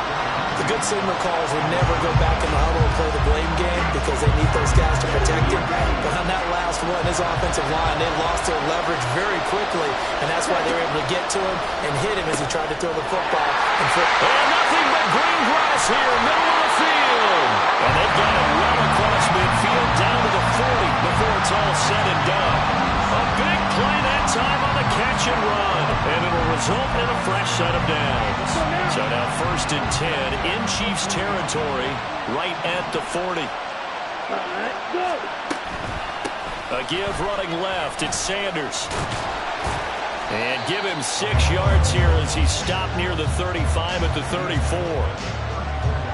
S2: The good signal calls will never go back in the huddle and play the blame game because they need those guys to protect him. But on that last one, his offensive line, they lost their leverage very quickly, and that's why they were able to get to him and hit him as he tried to throw the football.
S1: And nothing but green grass here, middle of the field. And they've got it well across midfield down to the 40 before it's all said and done. A big play that time on the catch and run, and it'll result in a fresh set of downs. So now 1st and 10 in Chiefs territory, right at the 40. A give running left, it's Sanders. And give him 6 yards here as he stopped near the 35 at the 34.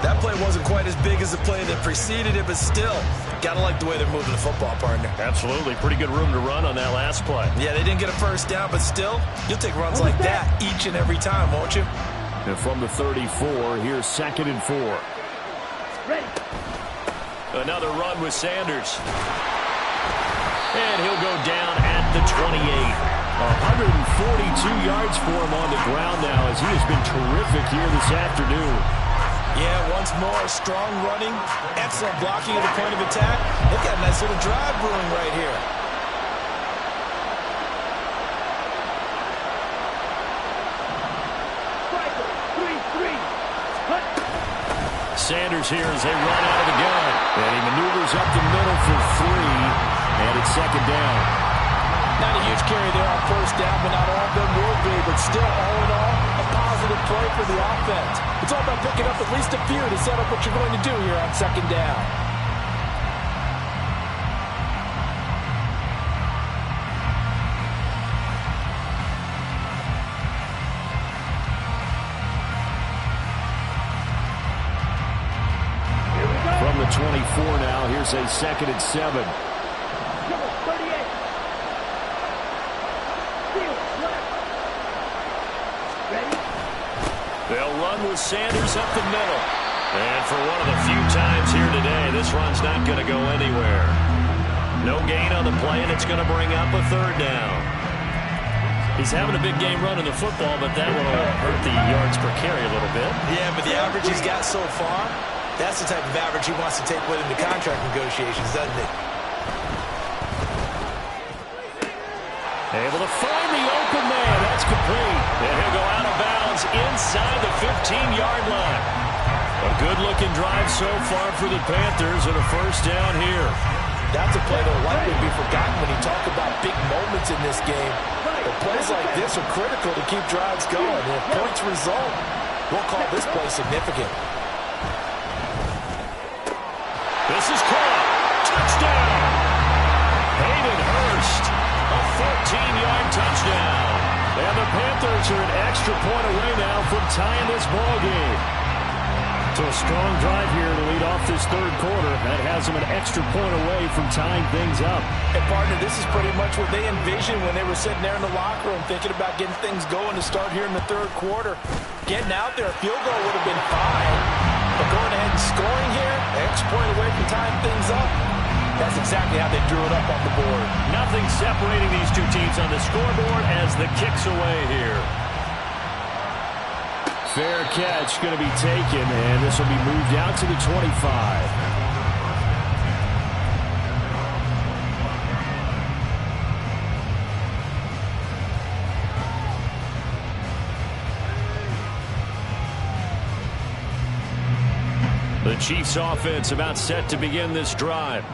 S4: That play wasn't quite as big as the play that preceded it, but still, gotta like the way they're moving the football, partner.
S1: Absolutely. Pretty good room to run on that last play.
S4: Yeah, they didn't get a first down, but still, you'll take runs like that each and every time, won't you?
S1: And from the 34, here's 2nd and 4.
S3: Ready.
S1: Another run with Sanders. And he'll go down at the 28. 142 yards for him on the ground now as he has been terrific here this afternoon.
S4: Yeah, once more, strong running, excellent blocking at the point of attack. They've got a nice little drive brewing right here.
S1: Sanders here as they run out of the gun. And he maneuvers up the middle for 3. And it's second down.
S2: Not a huge carry there on first down, but not all of them will be. But still, all in all, a positive play for the offense. It's all about picking up at least a few to set up what you're going to do here on second down.
S1: From the 24 now, here's a 2nd and 7.
S3: Number 38. Field left. Ready?
S1: They'll run with Sanders up the middle. And for one of the few times here today, this run's not going to go anywhere. No gain on the play, and it's going to bring up a 3rd down. He's having a big game running the football, but that will hurt the yards per carry a little bit.
S4: Yeah, but the average he's got so far, that's the type of average he wants to take with him to contract negotiations, doesn't it?
S1: Able to find the open man. That's complete. And he'll go out of bounds inside the 15-yard line. A good-looking drive so far for the Panthers and a 1st down here.
S2: That's a play that will likely be forgotten when you talk about big moments in this game. But plays like this are critical to keep drives going. And if points result, we'll call this play significant.
S1: This is caught. Touchdown. Hayden Hurst. A 14-yard touchdown. And the Panthers are an extra point away now from tying this ball game. So a strong drive here to lead off this 3rd quarter. That has them an extra point away from tying things up.
S2: And, partner, this is pretty much what they envisioned when they were sitting there in the locker room thinking about getting things going to start here in the 3rd quarter. Getting out there, a field goal would have been fine. But going ahead and scoring here, an extra point away from tying things up, that's exactly how they drew it up on the board.
S1: Nothing separating these two teams on the scoreboard as the kick's away here. Fair catch going to be taken, and this will be moved out to the 25. The Chiefs offense about set to begin this drive.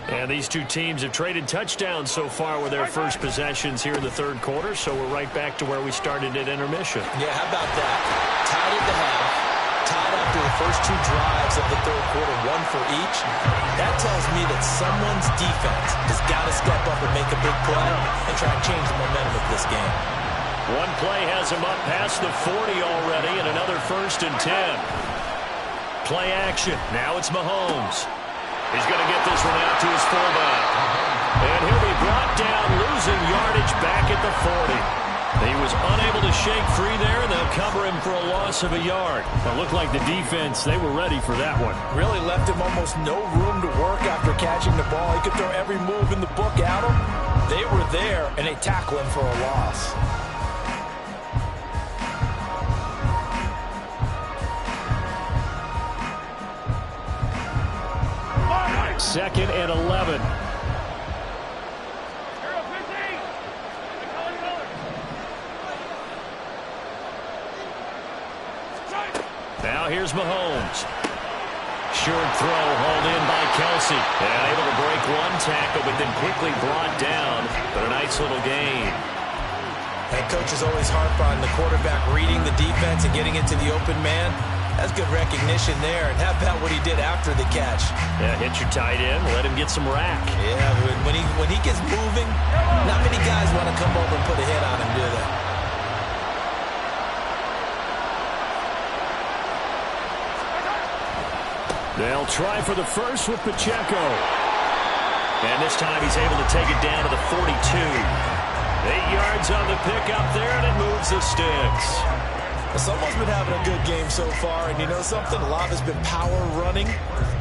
S1: And these two teams have traded touchdowns so far with their first possessions here in the 3rd quarter, so we're right back to where we started at intermission.
S4: Yeah, how about that? Tied at the half, tied after the first 2 drives of the 3rd quarter, 1 for each. That tells me that someone's defense has got to step up and make a big play and try and change the momentum of this game.
S1: One play has him up past the 40 already, and another 1st and 10. Play action. Now it's Mahomes. He's going to get this one out to his fullback. And he'll be brought down, losing yardage back at the 40. He was unable to shake free there, and they'll cover him for a loss of a yard. It looked like the defense, they were ready for that one.
S2: Really left him almost no room to work after catching the ball. He could throw every move in the book at him. They were there, and they tackle him for a loss.
S1: 2nd and 11. Now here's Mahomes. Short throw hauled in by Kelsey. And able to break one tackle, but then quickly brought down. But a nice little gain.
S4: And coaches always harp on the quarterback reading the defense and getting into the open man. That's good recognition there. And how about what he did after the catch?
S1: Yeah, hit your tight end, let him get some rack.
S4: Yeah, when he gets moving, not many guys want to come over and put a hit on him, do they?
S1: They'll try for the first with Pacheco. And this time he's able to take it down to the 42. 8 yards on the pickup there, and it moves the sticks.
S4: Someone's been having a good game so far, and you know something? A lot has been power running.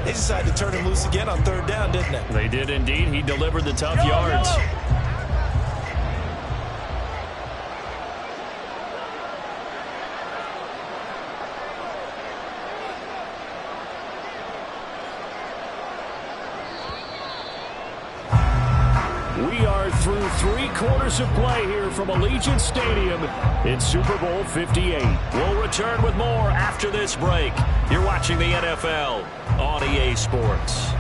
S4: They decided to turn him loose again on third down, didn't they?
S1: They did indeed. He delivered the tough yards. We are through 3 quarters of play here from Allegiant Stadium in Super Bowl 58. We'll return with more after this break. You're watching the NFL on EA Sports.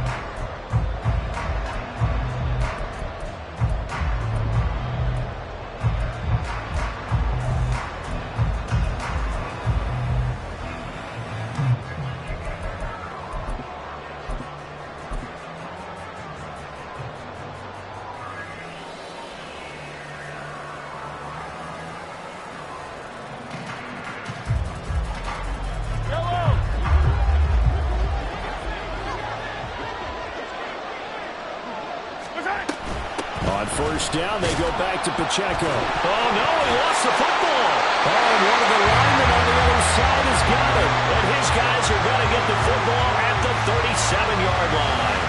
S1: On first down, they go back to Pacheco. Oh, no, he lost the football. Oh, and one of the linemen on the other side has got it. And his guys are going to get the football at the 37-yard line.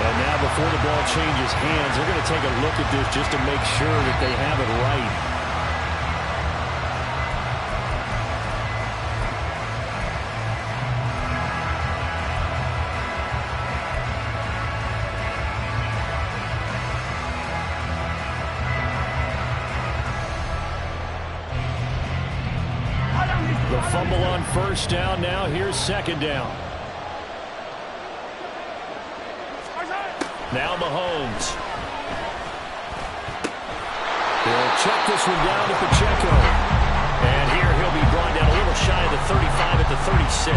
S1: And now before the ball changes hands, they're going to take a look at this just to make sure that they have it right. The fumble on first down. Now here's second down. Now Mahomes. He'll check this one down to Pacheco. And here he'll be brought down a little shy of the 35 at the 36.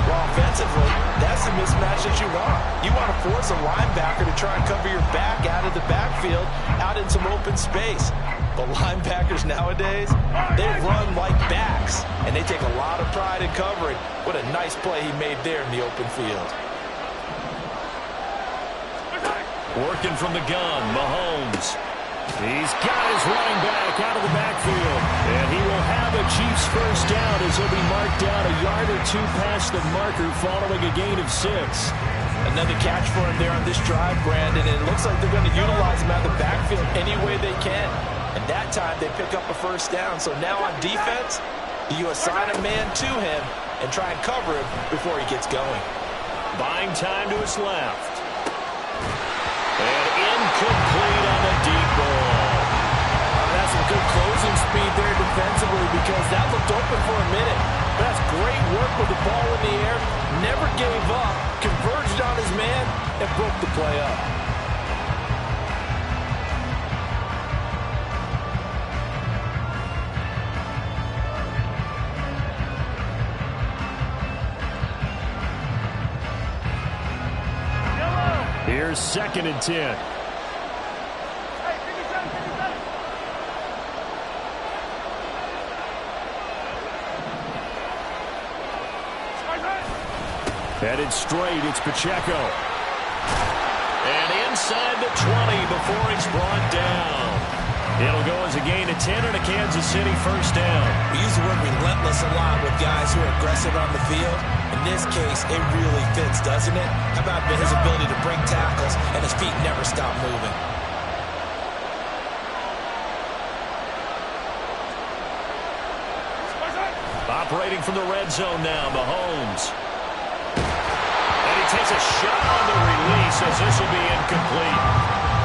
S4: Well, offensively, that's the mismatch that you want. You want to force a linebacker to try and cover your back out of the backfield, out in some open space. But linebackers nowadays, they run like backs, and they take a lot of pride in covering. What a nice play he made there in the open field.
S1: Working from the gun, Mahomes. He's got his running back out of the backfield. And he will have a Chiefs first down as he'll be marked down a yard or two past the marker following a gain of 6.
S4: Another catch for him there on this drive, Brandon, and it looks like they're going to utilize him out of the backfield any way they can. And that time they pick up a first down. So now on defense, you assign a man to him and try and cover him before he gets going.
S1: Buying time to his left. And incomplete on the deep ball.
S4: That's some good closing speed there defensively because that looked open for a minute. But that's great work with the ball in the air. Never gave up, converged on his man, and broke the play up.
S1: Here's second and 10. Headed straight, it's Pacheco. And inside the 20 before he's brought down. It'll go as a gain of 10 and a Kansas City first down.
S4: We use the word relentless a lot with guys who are aggressive on the field. In this case, it really fits, doesn't it? How about his ability to break tackles and his feet never stop moving?
S1: Operating from the red zone now, Mahomes. And he takes a shot on the release as this will be incomplete.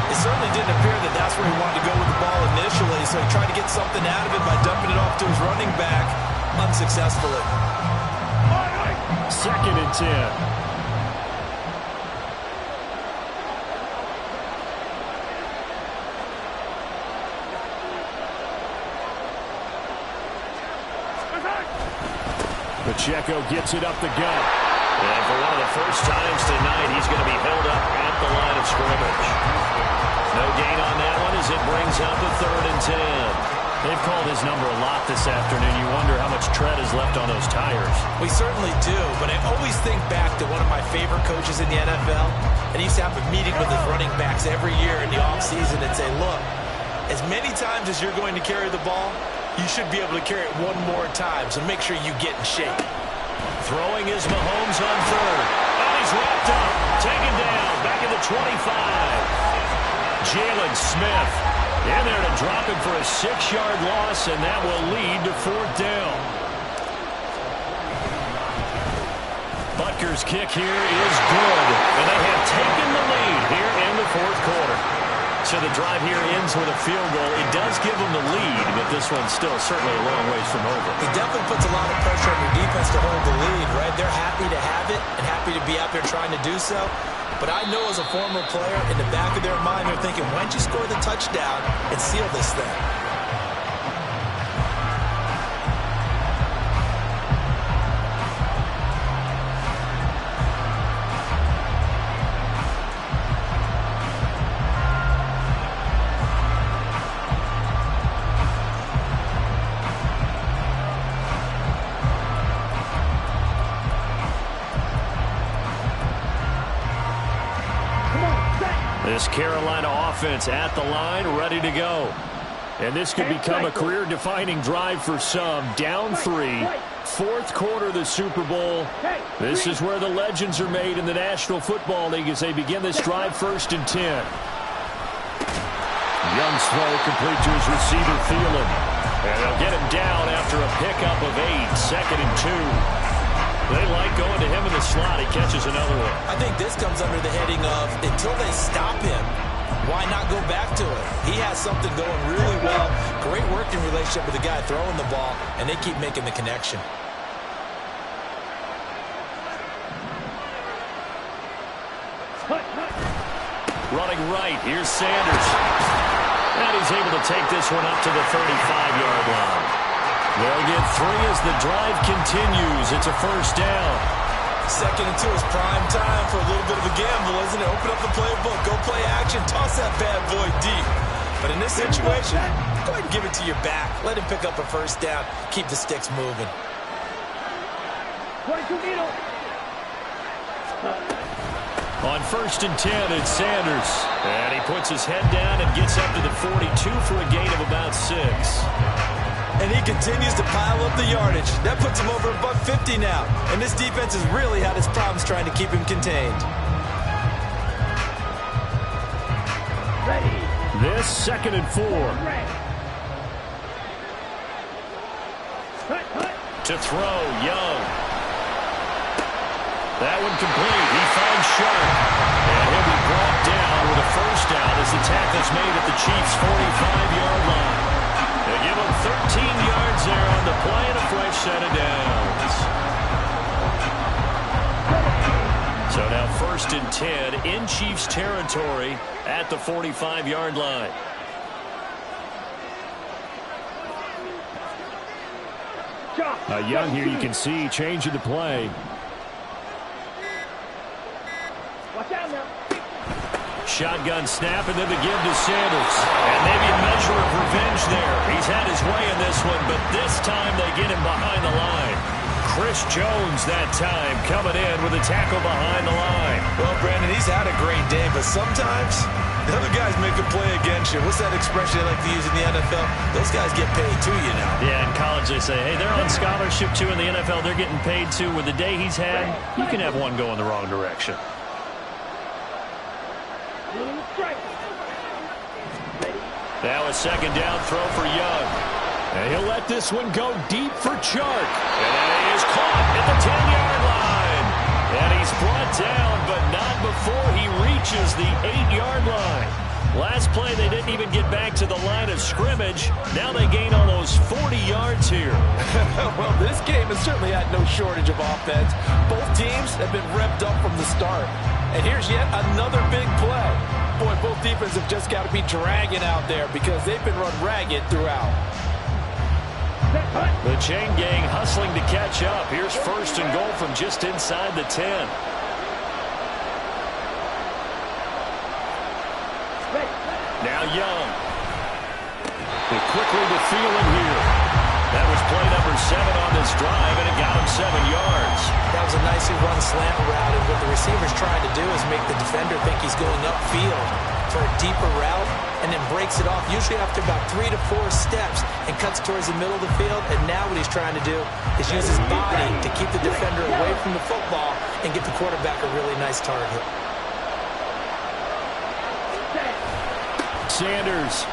S4: It certainly didn't appear that that's where he wanted to go with the ball initially, so he tried to get something out of it by dumping it off to his running back unsuccessfully.
S1: Second and 10. Pacheco gets it up the gut. And for one of the first times tonight, he's going to be held up at the line of scrimmage. No gain on that one as it brings up the 3rd and 10. They've called his number a lot this afternoon. You wonder how much tread is left on those tires.
S4: We certainly do, but I always think back to one of my favorite coaches in the NFL, and he used to have a meeting with his running backs every year in the offseason and say, look, as many times as you're going to carry the ball, you should be able to carry it one more time, so make sure you get in shape.
S1: Throwing is Mahomes on third. And he's wrapped up. Taken down. Back at the 25. Jalen Smith in there to drop him for a 6-yard loss, and that will lead to 4th down. Butker's kick here is good, and they have taken the lead here in the 4th quarter. So the drive here ends with a field goal. It does give them the lead, but this one's still certainly a long ways from over.
S4: It definitely puts a lot of pressure on your defense to hold the lead, right? They're happy to have it and happy to be out there trying to do so. But I know as a former player, in the back of their mind, they're thinking, why don't you score the touchdown and seal this thing?
S1: This Carolina offense at the line, ready to go. And this could become a career-defining drive for some. Down 3, 4th quarter of the Super Bowl. This is where the legends are made in the National Football League as they begin this drive 1st and 10. Young throw complete to his receiver, Thielen. And they'll get him down after a pickup of 8, 2nd and 2. They like going to him in the slot. He catches another one.
S4: I think this comes under the heading of, until they stop him, why not go back to it? He has something going really well. Great working relationship with the guy throwing the ball, and they keep making the connection.
S1: Running right, here's Sanders. And he's able to take this one up to the 35-yard line. They'll get 3 as the drive continues. It's a 1st down.
S4: 2nd and 2 is prime time for a little bit of a gamble, isn't it? Open up the playbook, go play action, toss that bad boy deep. But in this situation, go ahead and give it to your back. Let him pick up a 1st down. Keep the sticks moving.
S3: 22 needle.
S1: On 1st and 10, it's Sanders. And he puts his head down and gets up to the 42 for a gain of about 6.
S4: And he continues to pile up the yardage. That puts him over $150 now. And this defense has really had its problems trying to keep him contained.
S3: Ready.
S1: This 2nd and 4. To throw, Young. That one complete. He finds Sharp. And he'll be brought down with a 1st down as the tackle's made at the Chiefs' 45-yard line. They give him 13 yards there on the play and a fresh set of downs. So now 1st and 10 in Chiefs territory at the 45-yard line. Young here, you can see changing the play.
S3: Watch out now.
S1: Shotgun snap and then the give to Sanders. And maybe a measure of revenge there. He's had his way in this one, but this time they get him behind the line. Chris Jones that time coming in with a tackle behind the line.
S4: Well, Brandon, he's had a great day, but sometimes the other guys make a play against you. What's that expression they like to use in the NFL? Those guys get paid too, you know.
S1: Yeah, in college they say, hey, they're on scholarship too. In the NFL, they're getting paid too. With the day he's had, you can have one go in the wrong direction. Now a 2nd down throw for Young. And he'll let this one go deep for Chark. And he is caught at the 10-yard line. And he's brought down, but not before he reaches the 8-yard line. Last play, they didn't even get back to the line of scrimmage. Now they gain almost 40 yards here.
S2: Well, this game has certainly had no shortage of offense. Both teams have been revved up from the start. And here's yet another big play. Boy, both defenses have just got to be dragging out there because they've been run ragged throughout.
S1: The chain gang hustling to catch up. Here's 1st and goal from just inside the 10. Now Young. They quickly to Thielen here. That was play number 7 on this drive, and it got him 7 yards.
S4: That was a nicely run slant route, and what the receiver's trying to do is make the defender think he's going upfield for a deeper route. and then breaks it off, usually after about 3 to 4 steps, and cuts towards the middle of the field. And now what he's trying to do is use his body to keep the defender away from the football and get the quarterback a really nice target.
S1: Sanders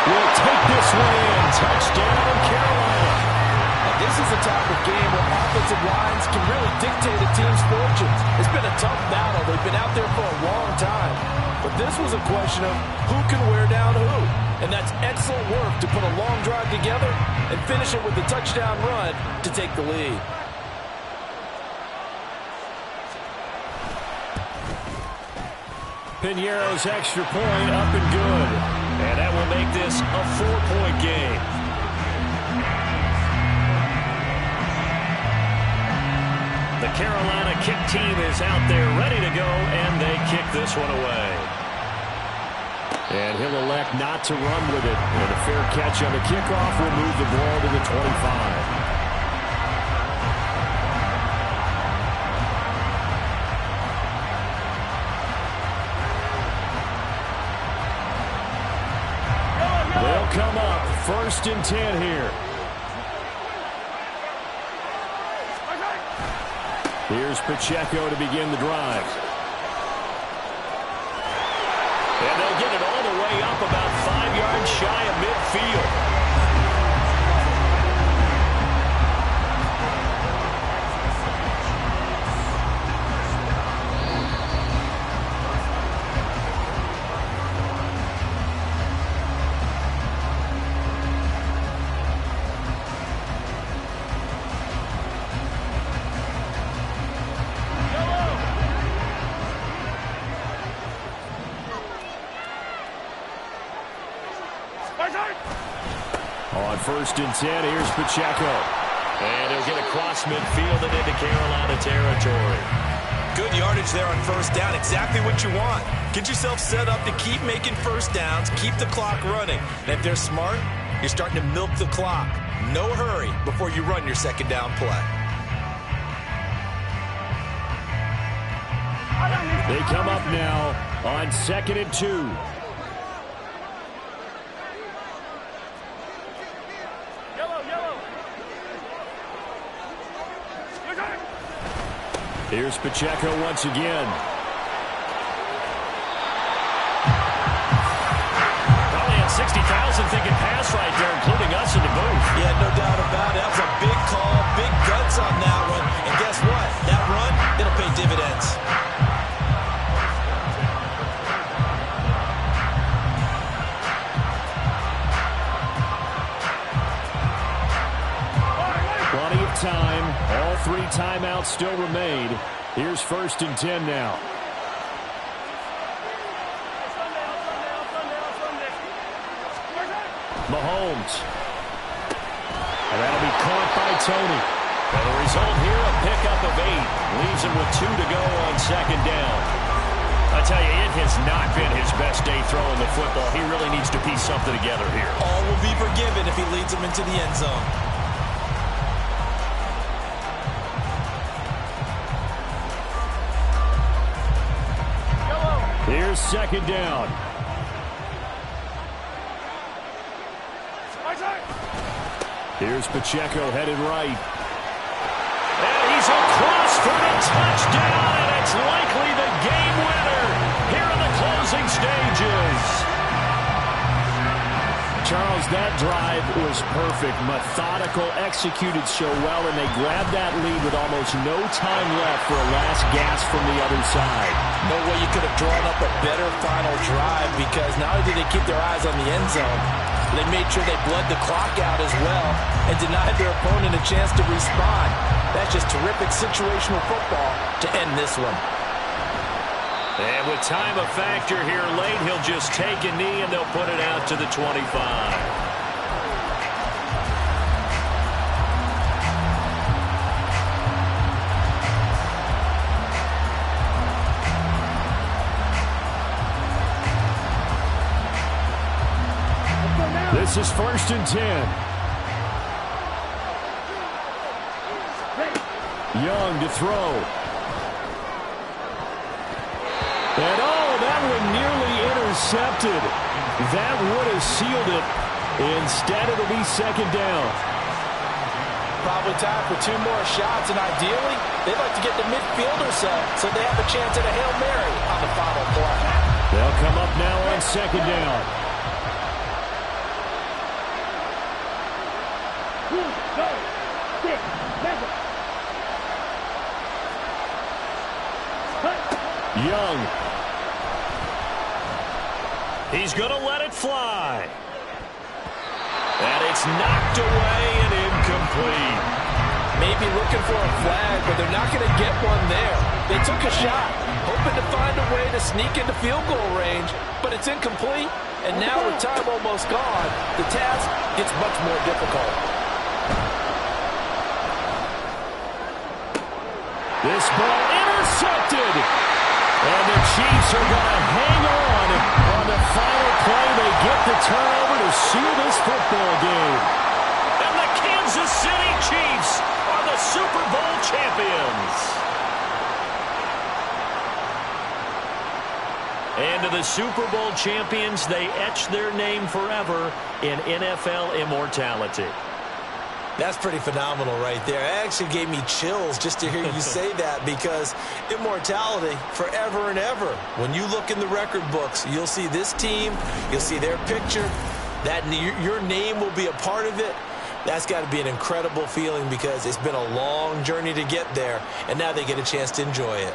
S1: will take this one in. Touchdown, Carolina.
S2: And this is the type of game where offensive lines can really dictate a team's fortunes. It's been a tough battle. They've been out there for a long time. But this was a question of who can wear down who. And that's excellent work to put a long drive together and finish it with a touchdown run to take the lead.
S1: Piñeiro's extra point up and good. And that will make this a 4-point game. The Carolina kick team is out there ready to go, and they kick this one away. And he'll elect not to run with it. And a fair catch on the kickoff will move the ball to the 25. They'll come up 1st and 10 here. Here's Pacheco to begin the drive. And they'll get it all the way up about 5 yards shy of midfield. On 1st and 10, here's Pacheco. And he'll get across midfield and into Carolina territory.
S4: Good yardage there on 1st down. Exactly what you want. Get yourself set up to keep making 1st downs, keep the clock running. And if they're smart, you're starting to milk the clock. No hurry before you run your 2nd down play.
S1: They come up now on 2nd and 2. Here's Pacheco once again. Probably had 60,000 thinking pass right there, including us in the booth.
S4: Yeah, no doubt about it. That was a big call, big guts on that one. And guess what? That run, it'll pay dividends.
S1: Plenty of time. All 3 timeouts still remain. Here's 1st and 10 now. Mahomes. And that'll be caught by Tony. And the result here, a pickup of 8. Leaves him with 2 to go on 2nd down. I tell you, it has not been his best day throwing the football. He really needs to piece something together here.
S4: All will be forgiven if he leads them into the end zone.
S1: Here's 2nd down. Here's Pacheco headed right. And he's across for the touchdown, and it's likely the game winner here in the closing stages. Charles, that drive was perfect. Methodical, executed so well, and they grabbed that lead with almost no time left for a last gasp from the other side.
S2: No way you could have drawn up a better final drive, because not only did they keep their eyes on the end zone, they made sure they bled the clock out as well and denied their opponent a chance to respond. That's just terrific situational football to end this one.
S1: And with time a factor here late, he'll just take a knee and they'll put it out to the 25. This is 1st and 10. Young to throw. And oh, that one nearly intercepted. That would have sealed it. Instead, it'll be second down.
S2: Probably time for 2 more shots, and ideally, they'd like to get the midfielder set so they have a chance at a Hail Mary on the final play.
S1: They'll come up now on second down.
S3: 2, go, 6, 7.
S1: Young. He's going to let it fly. And it's knocked away and incomplete.
S2: Maybe looking for a flag, but they're not going to get one there. They took a shot, hoping to find a way to sneak into field goal range, but it's incomplete. And now with time almost gone, the task gets much more difficult.
S1: This ball intercepted. And the Chiefs are going to hang on the final play. They get the turnover to seal this football game. And the Kansas City Chiefs are the Super Bowl champions. And to the Super Bowl champions, they etch their name forever in NFL immortality.
S4: That's pretty phenomenal right there. It actually gave me chills just to hear you say that, because immortality forever and ever. When you look in the record books, you'll see this team, you'll see their picture, that your name will be a part of it. That's got to be an incredible feeling, because it's been a long journey to get there, and now they get a chance to enjoy it.